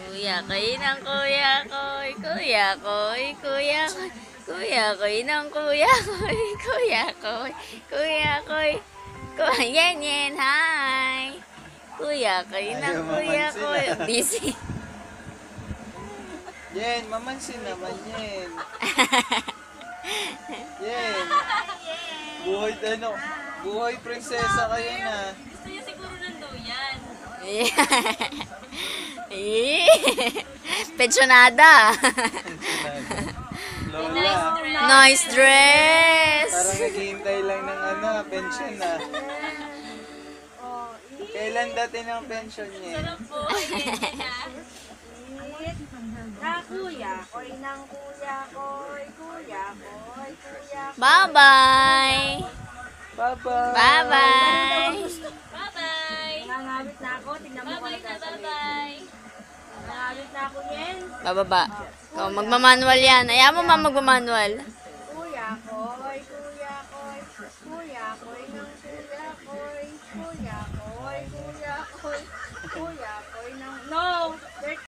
Kuya ko'y ng kuya ko'y, kuya ko'y, kuya ko'y, kuya ko'y ng kuya ko'y, kuya ko'y, kuya ko'y, kuya yen yen, hi! Kuya ko'y ng Ayaw kuya mamansin, ko'y. ah. Busy. Yen, mamansin naman, Yen. Yen. Buhay ano, buhay prinsesa kayo na. Gusto niya siguro ng duyan. Pensionada. Lola, Nice dress. parang naghihintay lang ng pension na. Kailan dati ng pension niya? Sarap po. Ayan na. Na kuya, koy ng kuya, koy, kuya, koy, kuya. Bye-bye. Bye-bye. Bye-bye. Bye-bye. Nangangawit na ako, tignan mo kung Bye-bye na, nagsasabi. bye-bye. Nangangawit na ako yan. Bababa. Ikaw, magmamanual yan. Ayaw mo ma magmamanual. Kuya, koy, kuya, koy, kuya, koy ng kuya, koy, kuya, koy, kuya, koy, kuya, koy ng... No!